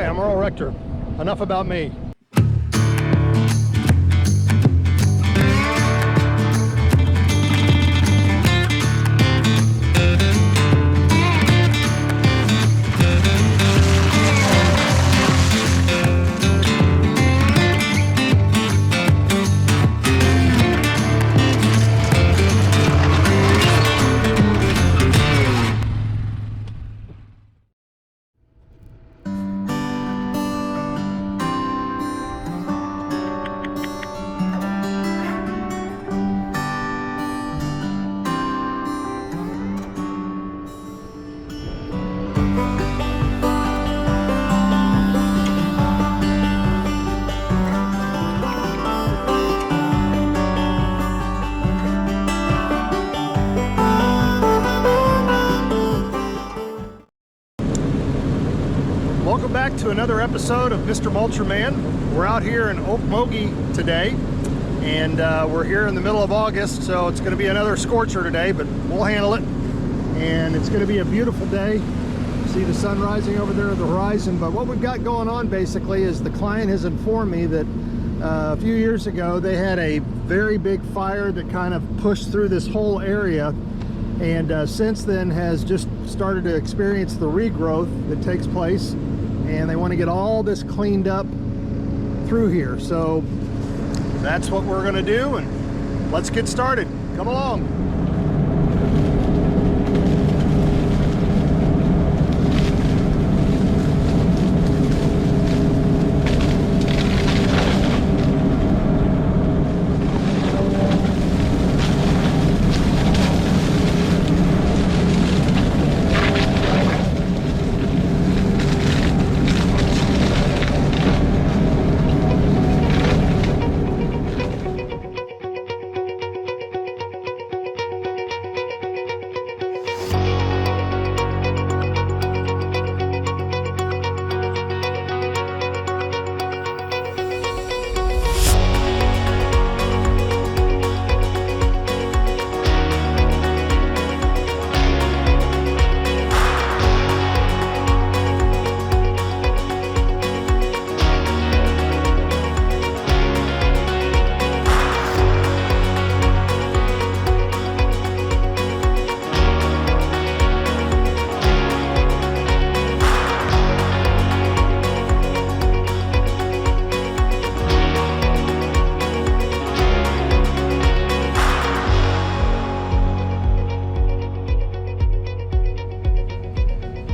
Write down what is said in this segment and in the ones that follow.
Hi, I'm Earl Rector. Enough about me. Welcome back to another episode of Mr. Mulcher Man. We're out here in Okmulgee today, and we're here in the middle of August, so it's going to be another scorcher today, but we'll handle it. And it's going to be a beautiful day. See the sun rising over there at the horizon. But what we've got going on basically is the client has informed me that a few years ago they had a very big fire that kind of pushed through this whole area, and since then has just started to experience the regrowth that takes place, and they want to get all this cleaned up through here. So that's what we're going to do, and let's get started. Come along.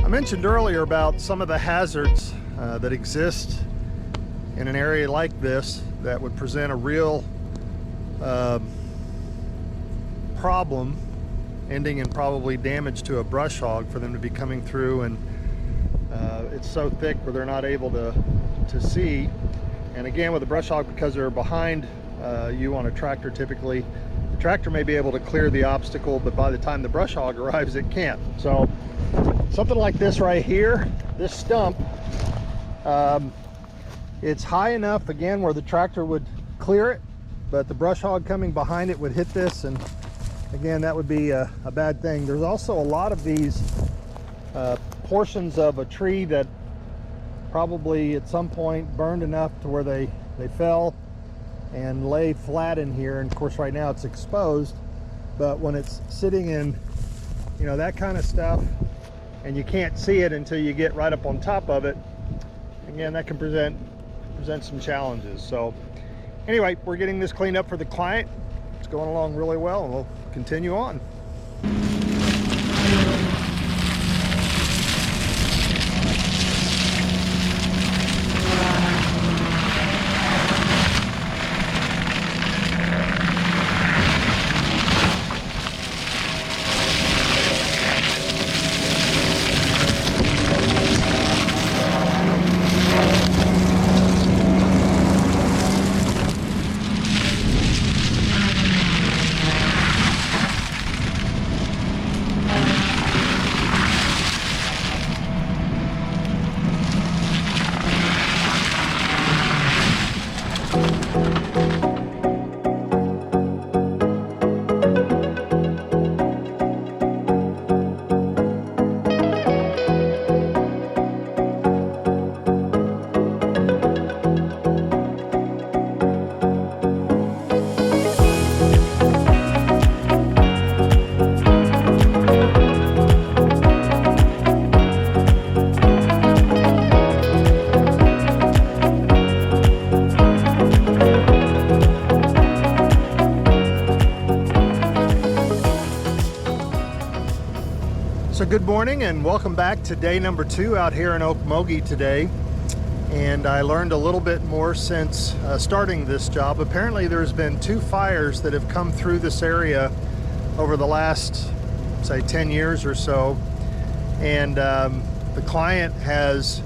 I mentioned earlier about some of the hazards that exist in an area like this that would present a real problem, ending in probably damage to a brush hog for them to be coming through, and it's so thick where they're not able to see. And again, with a brush hog, because they're behind you on a tractor, typically the tractor may be able to clear the obstacle, but by the time the brush hog arrives, it can't. So something like this right here, this stump, it's high enough again where the tractor would clear it, but the brush hog coming behind it would hit this, and again, that would be a bad thing. There's also a lot of these portions of a tree that probably at some point burned enough to where they fell and lay flat in here, and of course right now it's exposed, but when it's sitting in, you know, that kind of stuff, and you can't see it until you get right up on top of it, again, that can present some challenges. So anyway, we're getting this cleaned up for the client. It's going along really well, and we'll continue on. So good morning and welcome back to day number 2 out here in Okmulgee today. And I learned a little bit more since starting this job. Apparently there's been 2 fires that have come through this area over the last, say, 10 years or so. And the client has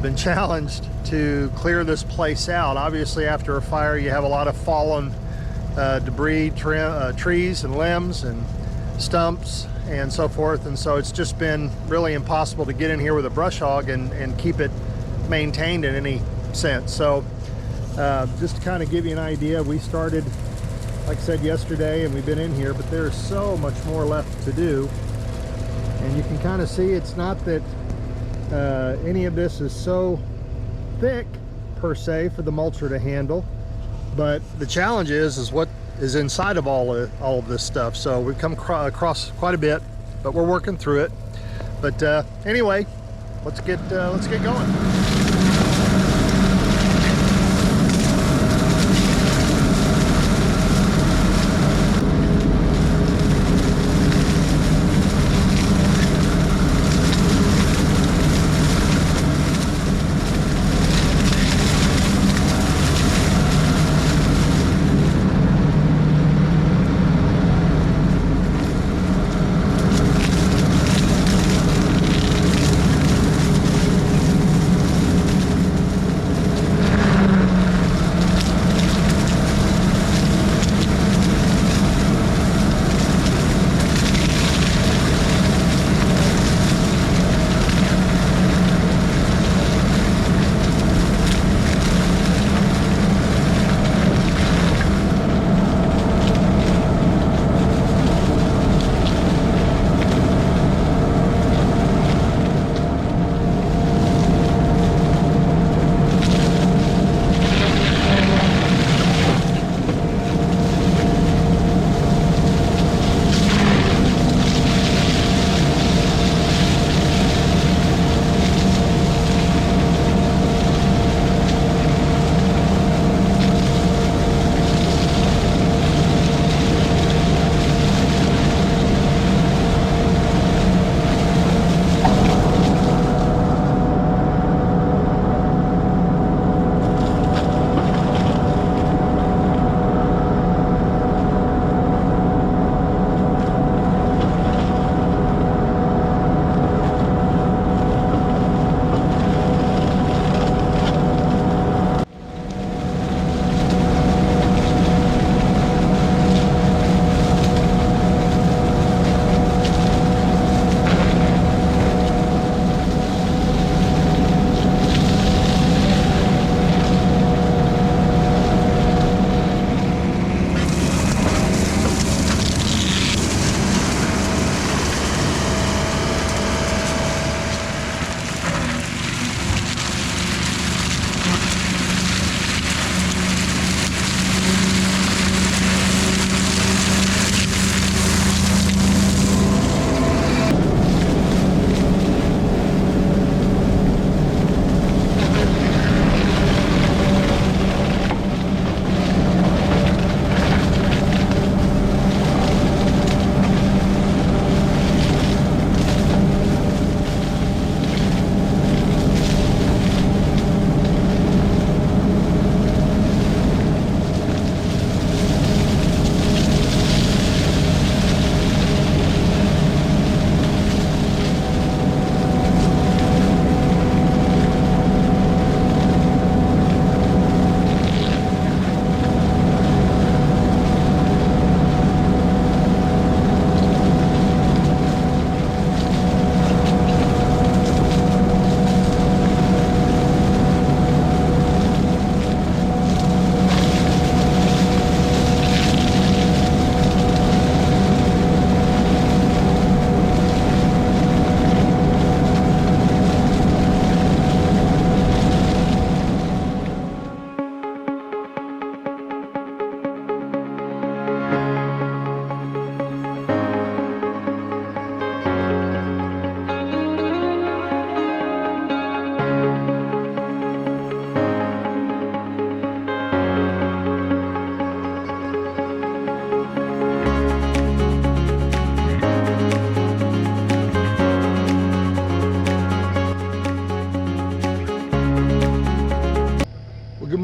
been challenged to clear this place out. Obviously after a fire you have a lot of fallen debris, trees and limbs and stumps and so forth, and so it's just been really impossible to get in here with a brush hog and keep it maintained in any sense. So just to kind of give you an idea, we started, like I said, yesterday, and we've been in here, but there's so much more left to do. And you can kind of see it's not that any of this is so thick per se for the mulcher to handle, but the challenge is what is inside of all of this stuff. So we've come across quite a bit, but we're working through it. But anyway, let's get going.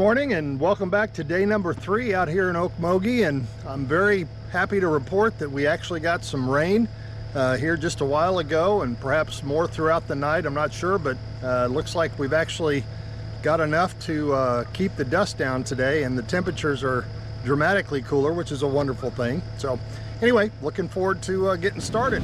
morning and welcome back to day number 3 out here in Okmulgee, and I'm very happy to report that we actually got some rain here just a while ago, and perhaps more throughout the night. I'm not sure, but it looks like we've actually got enough to keep the dust down today, and the temperatures are dramatically cooler, which is a wonderful thing. So anyway, looking forward to getting started.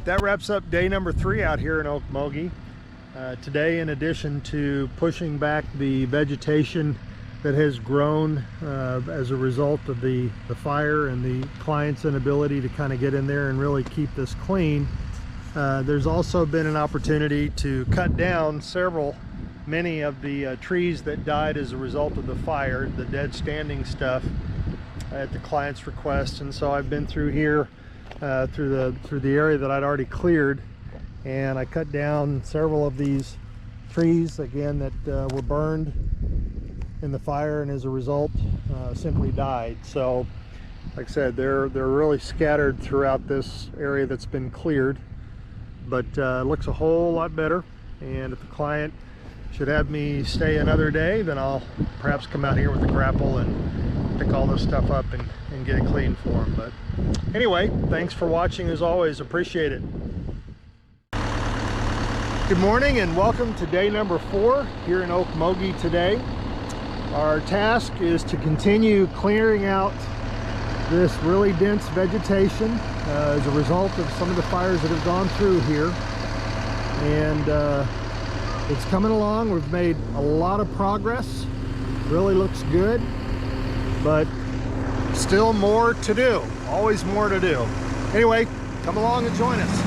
That wraps up day number 3 out here in Okmulgee. Today, in addition to pushing back the vegetation that has grown as a result of the fire and the client's inability to kind of get in there and really keep this clean, there's also been an opportunity to cut down many of the trees that died as a result of the fire, the dead standing stuff, at the client's request. And so I've been through here through the area that I'd already cleared, and I cut down several of these trees again that were burned in the fire, and as a result simply died. So like I said, they're really scattered throughout this area that's been cleared, but it looks a whole lot better. And if the client should have me stay another day, then I'll perhaps come out here with a grapple and pick all this stuff up and get it clean for them. But anyway, thanks for watching as always, appreciate it. Good morning and welcome to day number 4 here in Okmulgee today. Our task is to continue clearing out this really dense vegetation as a result of some of the fires that have gone through here. And it's coming along. We've made a lot of progress. Really looks good, but still more to do. Always more to do. Anyway, come along and join us.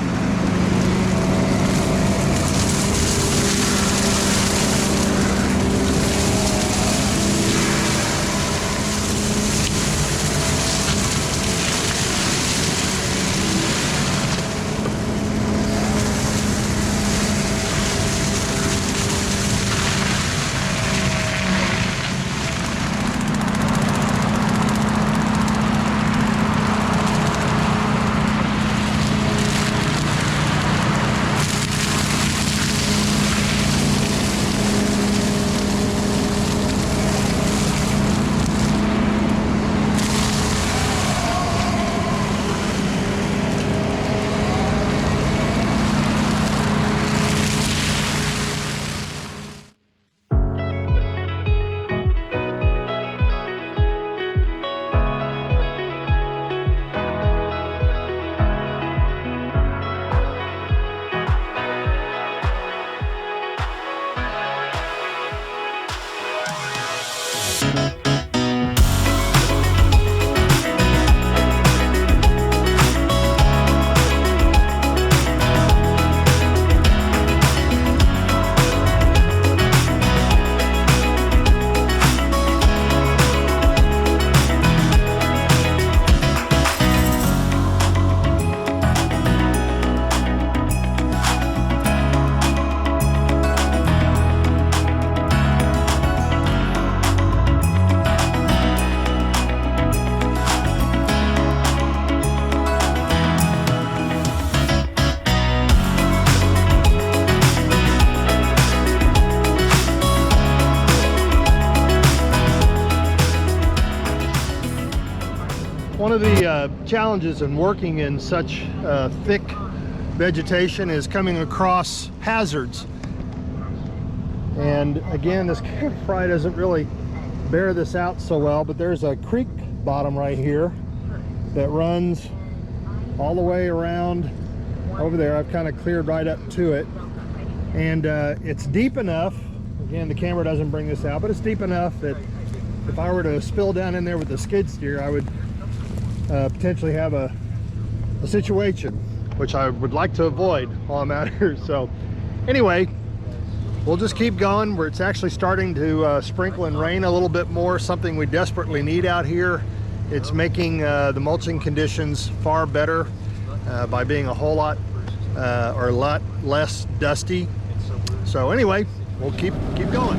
challenges in working in such thick vegetation is coming across hazards. And again, this camera probably doesn't really bear this out so well, but there's a creek bottom right here that runs all the way around over there. I've kind of cleared right up to it, and it's deep enough, again the camera doesn't bring this out, but it's deep enough that if I were to spill down in there with the skid steer, I would potentially have a situation which I would like to avoid while I'm out here. So anyway, we'll just keep going. Where it's actually starting to sprinkle and rain a little bit more, something we desperately need out here. It's making the mulching conditions far better by being a whole lot or a lot less dusty. So anyway, we'll keep going.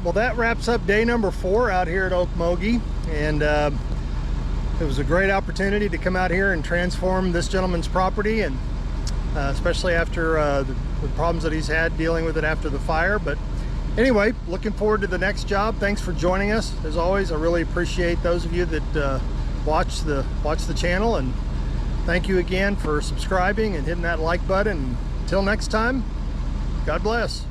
Well, that wraps up day number 4 out here at Okmulgee, and it was a great opportunity to come out here and transform this gentleman's property, and especially after the problems that he's had dealing with it after the fire. But anyway, looking forward to the next job. Thanks for joining us. As always, I really appreciate those of you that watch the channel, and thank you again for subscribing and hitting that like button. Until next time, God bless.